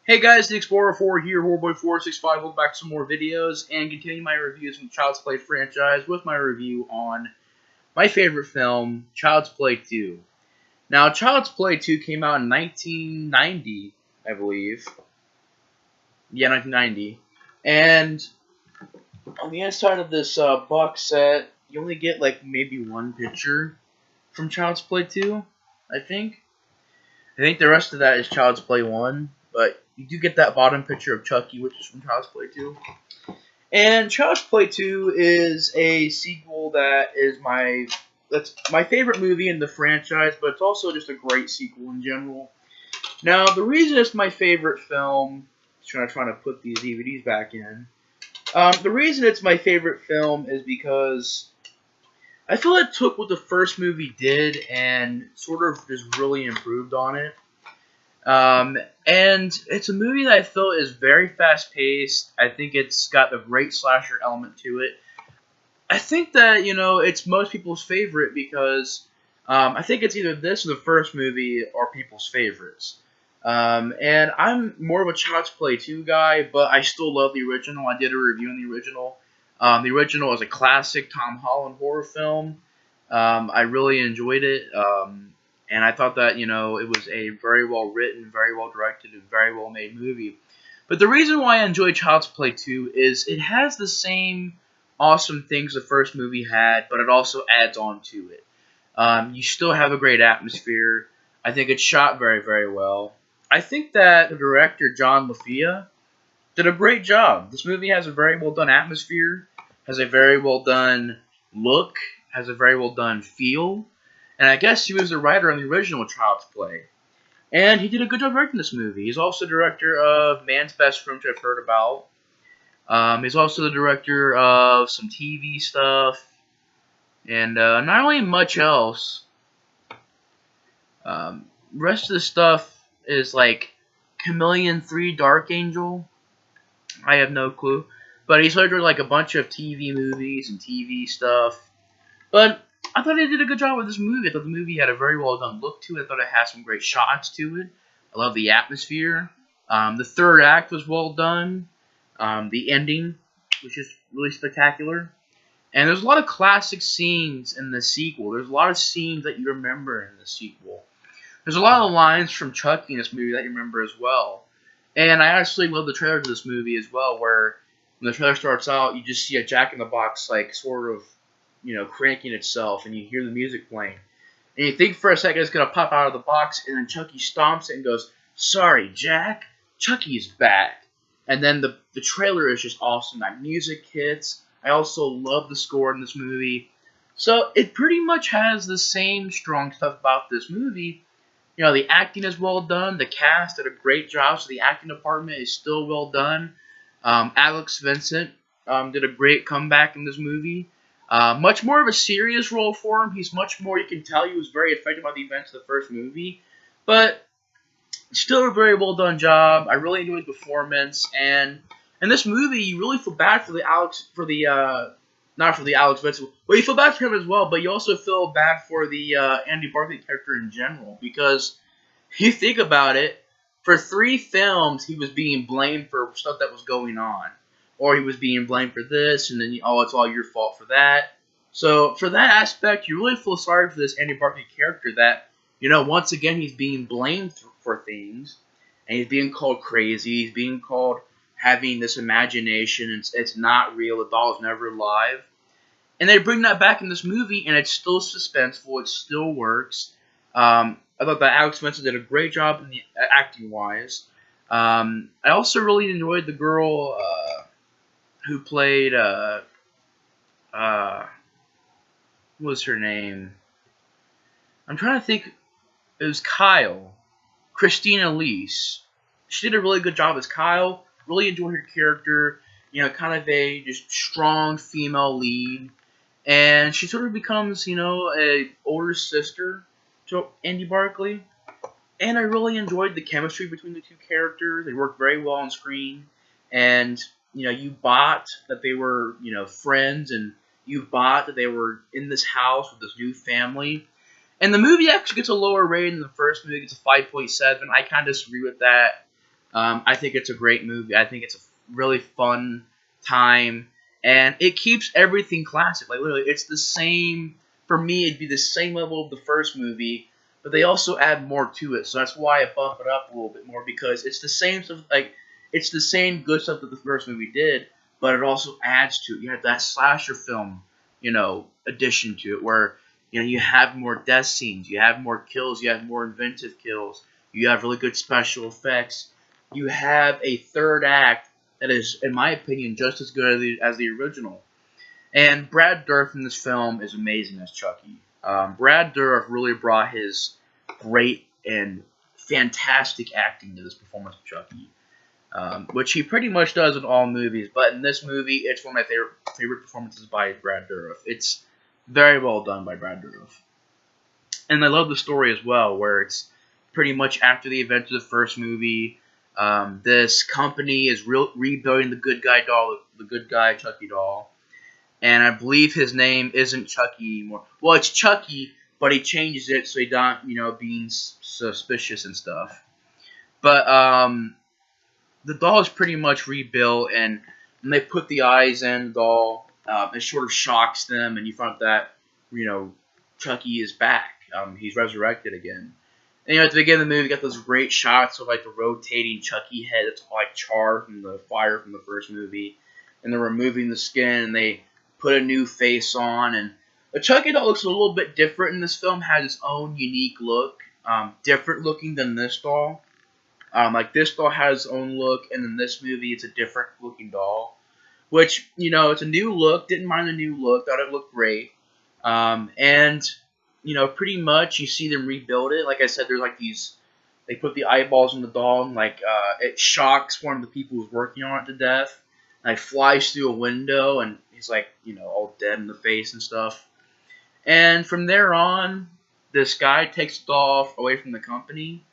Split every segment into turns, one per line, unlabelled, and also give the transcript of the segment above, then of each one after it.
Hey guys, the Explorer 4 here, Warboy465, welcome back to some more videos, and continuing my reviews from the Child's Play franchise with my review on my favorite film, Child's Play 2. Now, Child's Play 2 came out in 1990, I believe. Yeah, 1990. And on the inside of this box set, you only get like maybe one picture from Child's Play 2, I think. I think the rest of that is Child's Play 1. But you do get that bottom picture of Chucky, which is from Child's Play 2. And Child's Play 2 is a sequel that's my favorite movie in the franchise, but it's also just a great sequel in general. Now, the reason it's my favorite film, trying to put these DVDs back in. The reason it's my favorite film is because I feel it took what the first movie did and sort of just really improved on it. And it's a movie that I feel is very fast-paced. I think it's got a great slasher element to it. I think that, it's most people's favorite because I think it's either this or the first movie are people's favorites. And I'm more of a Child's Play 2 guy, but I still love the original. I did a review on the original. The original is a classic Tom Holland horror film. I really enjoyed it. And I thought that, it was a very well written, very well directed, and very well made movie. But the reason why I enjoy Child's Play 2 is it has the same awesome things the first movie had, but it also adds on to it. You still have a great atmosphere. I think it's shot very, very well. I think that the director, John LaFia, did a great job. This movie has a very well done atmosphere, has a very well done look, has a very well done feel. And I guess he was the writer on the original Child's Play. And he did a good job directing this movie. He's also the director of Man's Best Friend, which I've heard about. He's also the director of some TV stuff. And not really much else. Rest of the stuff is like Chameleon 3 Dark Angel. I have no clue. But he's directed like a bunch of TV movies and TV stuff. But I thought he did a good job with this movie. I thought the movie had a very well done look to it. I thought it had some great shots to it. I love the atmosphere. The third act was well done. The ending was just really spectacular. And there's a lot of classic scenes in the sequel. There's a lot of scenes that you remember in the sequel. There's a lot of lines from Chucky in this movie that you remember as well. And I actually love the trailer to this movie as well, where when the trailer starts out, you just see a Jack-in-the-Box like sort of cranking itself, and you hear the music playing. And you think for a second it's going to pop out of the box, and then Chucky stomps it and goes, "Sorry, Jack, Chucky's back." And then the trailer is just awesome. That music hits. I also love the score in this movie. So it pretty much has the same strong stuff about this movie. The acting is well done. The cast did a great job, so the acting department is still well done. Alex Vincent did a great comeback in this movie. Much more of a serious role for him. He's much more, you can tell he was very affected by the events of the first movie. But still a very well done job. I really enjoyed his performance. And in this movie, you really feel bad for not for the Alex Vincent. Well, you feel bad for him as well, but you also feel bad for the Andy Barclay character in general. Because if you think about it, for 3 films, he was being blamed for stuff that was going on. Or he was being blamed for this, and then, it's all your fault for that. So, for that aspect, you really feel sorry for this Andy Barclay character that, once again, he's being blamed for things. And he's being called crazy. He's being called having this imagination. It's not real. The doll is never alive. And they bring that back in this movie, and it's still suspenseful. It still works. I thought that Alex Vincent did a great job in the acting-wise. I also really enjoyed the girl who played, what was her name? I'm trying to think. It was Kyle. Christina Elise. She did a really good job as Kyle. Really enjoyed her character. Kind of a just strong female lead. And she sort of becomes, a older sister to Andy Barclay. And I really enjoyed the chemistry between the two characters. They worked very well on screen. And you bought that they were, friends, and you bought that they were in this house with this new family. And the movie actually gets a lower rating than the first movie. It's a 5.7. I kind of disagree with that. I think it's a great movie. I think it's a really fun time, and it keeps everything classic. Like literally, it's the same. For me, it'd be the same level of the first movie, but they also add more to it. So that's why I bump it up a little bit more because it's the same stuff. Like it's the same good stuff that the first movie did, but it also adds to it. You have that slasher film, addition to it where you have more death scenes, you have more kills, you have more inventive kills, you have really good special effects. You have a third act that is, in my opinion, just as good as the original. And Brad Dourif in this film is amazing as Chucky. Brad Dourif really brought his great and fantastic acting to this performance of Chucky, which he pretty much does in all movies. But in this movie, it's one of my favorite performances by Brad Dourif. It's very well done by Brad Dourif. And I love the story as well, where it's pretty much after the events of the first movie. This company is rebuilding the good guy doll, the good guy Chucky doll. And I believe his name isn't Chucky anymore. Well, it's Chucky, but he changes it so he's not, being suspicious and stuff. But the doll is pretty much rebuilt, and when they put the eyes in the doll, it sort of shocks them, and you find out that, Chucky is back. He's resurrected again. And, at the beginning of the movie, you got those great shots of, like, the rotating Chucky head that's like char from the fire from the first movie. And they're removing the skin, and they put a new face on. And the Chucky doll looks a little bit different in this film, has its own unique look. Different looking than this doll. Like, this doll has its own look, and in this movie, it's a different looking doll. Which, it's a new look. Didn't mind the new look. Thought it looked great. And pretty much you see them rebuild it. Like I said, there's like these, they put the eyeballs in the doll, and like it shocks one of the people who's working on it to death. And it flies through a window, and he's like, all dead in the face and stuff. And from there on, this guy takes the doll away from the company,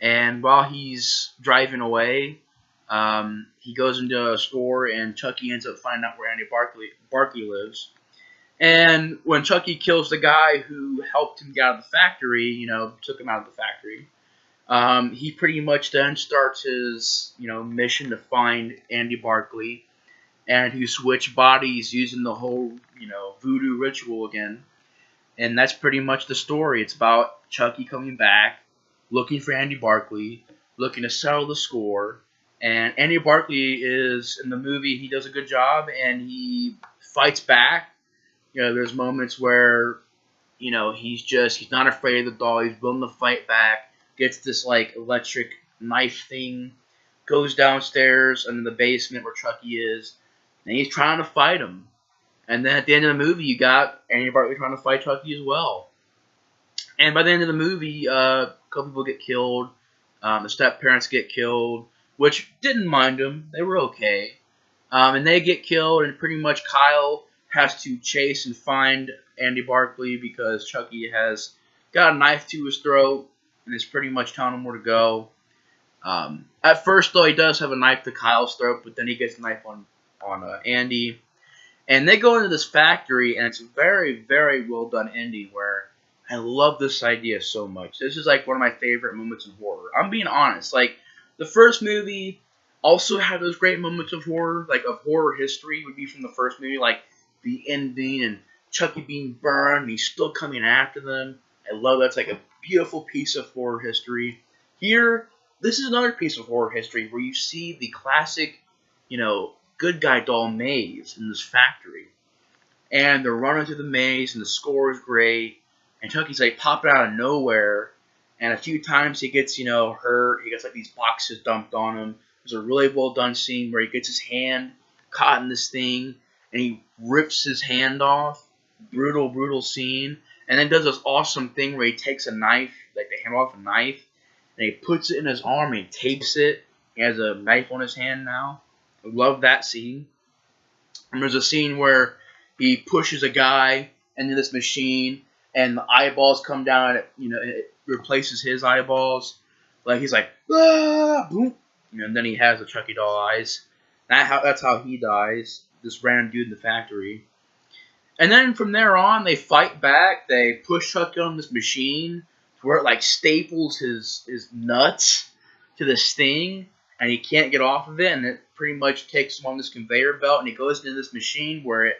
and while he's driving away, he goes into a store, and Chucky ends up finding out where Andy Barclay lives. And when Chucky kills the guy who helped him get out of the factory, took him out of the factory, he pretty much then starts his, mission to find Andy Barclay, and he switch bodies using the whole, voodoo ritual again. And that's pretty much the story. It's about Chucky coming back, looking for Andy Barclay, looking to settle the score. And Andy Barclay is, in the movie, he does a good job, and he fights back. There's moments where, he's not afraid of the doll. He's willing to fight back. Gets this, like, electric knife thing. Goes downstairs into the basement where Chucky is. And he's trying to fight him. And then at the end of the movie, you got Andy Barclay trying to fight Chucky as well. And by the end of the movie, a couple people get killed. The step-parents get killed, which didn't mind them. They were okay. And they get killed, and pretty much Kyle has to chase and find Andy Barclay because Chucky has got a knife to his throat and is pretty much telling him where to go. At first, though, he does have a knife to Kyle's throat, but then he gets a knife on Andy. And they go into this factory, and it's a very, very well done ending where I love this idea so much. This is like one of my favorite moments in horror. I'm being honest. Like, the first movie also had those great moments of horror, like of horror history would be from the first movie, like the ending and Chucky being burned and he's still coming after them. I love that. It's like a beautiful piece of horror history. Here, this is another piece of horror history where you see the classic, good guy doll maze in this factory. And they're running through the maze and the score is great. And Chucky's like popping out of nowhere. And a few times he gets, hurt. He gets like these boxes dumped on him. There's a really well done scene where he gets his hand caught in this thing and he rips his hand off. Brutal, brutal scene. And then does this awesome thing where he takes a knife, like the handle off a knife, and he puts it in his arm and he tapes it. He has a knife on his hand now. I love that scene. And there's a scene where he pushes a guy into this machine and the eyeballs come down and it replaces his eyeballs. Like he's like, ah, boom. And then he has the Chucky doll eyes. That's how he dies. This random dude in the factory. And then from there on, they fight back. They push Chucky on this machine to where it like staples his nuts to this thing. and he can't get off of it, and it pretty much takes him on this conveyor belt, and he goes into this machine where it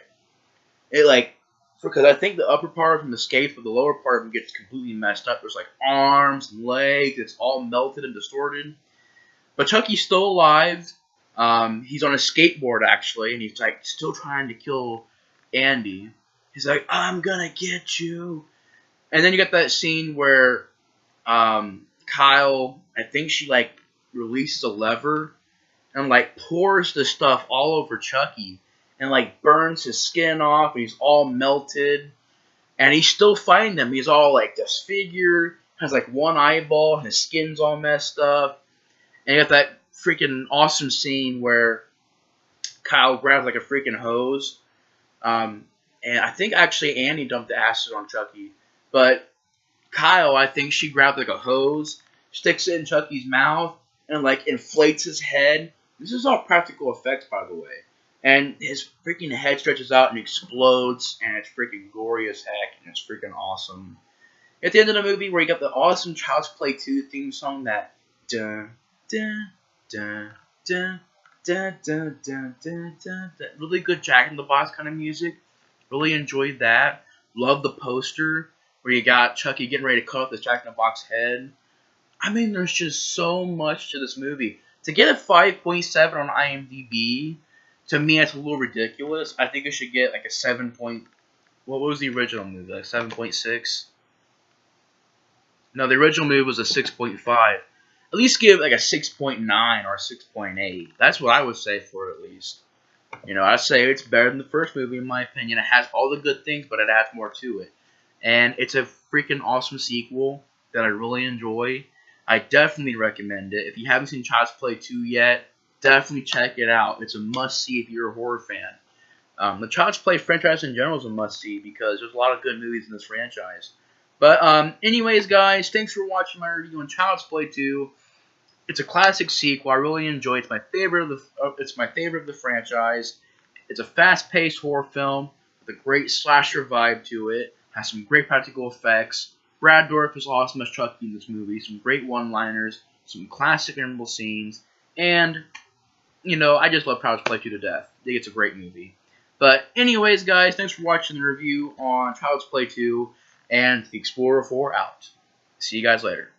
like, because I think the upper part of him escapes, but the lower part of him gets completely messed up. There's like arms and legs, it's all melted and distorted. But Chucky's still alive. He's on a skateboard actually, and he's like still trying to kill Andy. He's like, I'm gonna get you. And then you got that scene where Kyle, I think she like releases a lever and like pours the stuff all over Chucky and like burns his skin off, and he's all melted. And he's still fighting them. He's all like disfigured, has like one eyeball, and his skin's all messed up. And you got that freaking awesome scene where Kyle grabs like a freaking hose. And I think actually Annie dumped the acid on Chucky. But Kyle, I think she grabbed like a hose, sticks it in Chucky's mouth, and like inflates his head. This is all practical effects, by the way. And his freaking head stretches out and explodes, and it's freaking gory as heck, and it's freaking awesome. At the end of the movie, where you got the awesome Child's Play 2 theme song, that dun dun dun dun dun dun dun dun dun, really good Jack in the Box kind of music. Really enjoyed that. Love the poster where you got Chucky getting ready to cut off the Jack in the Box head. I mean, there's just so much to this movie. To get a 5.7 on IMDb, to me, that's a little ridiculous. I think it should get like a 7. What was the original movie? Like 7.6? No, the original movie was a 6.5. At least give like a 6.9 or a 6.8. That's what I would say for it, at least. You know, I'd say it's better than the first movie, in my opinion. It has all the good things, but it adds more to it. And it's a freaking awesome sequel that I really enjoy. I definitely recommend it. If you haven't seen Child's Play 2 yet, definitely check it out. It's a must-see if you're a horror fan. The Child's Play franchise in general is a must-see because there's a lot of good movies in this franchise. But anyways, guys, thanks for watching my review on Child's Play 2. It's a classic sequel. I really enjoy it. It's my favorite of the franchise. It's a fast-paced horror film with a great slasher vibe to it. Has some great practical effects. Brad Dourif is awesome as Chucky in this movie. Some great one-liners, some classic memorable scenes, and you know, I just love Child's Play 2 to death. I think it's a great movie. But anyways, guys, thanks for watching the review on Child's Play 2 and The Explorer 4 out. See you guys later.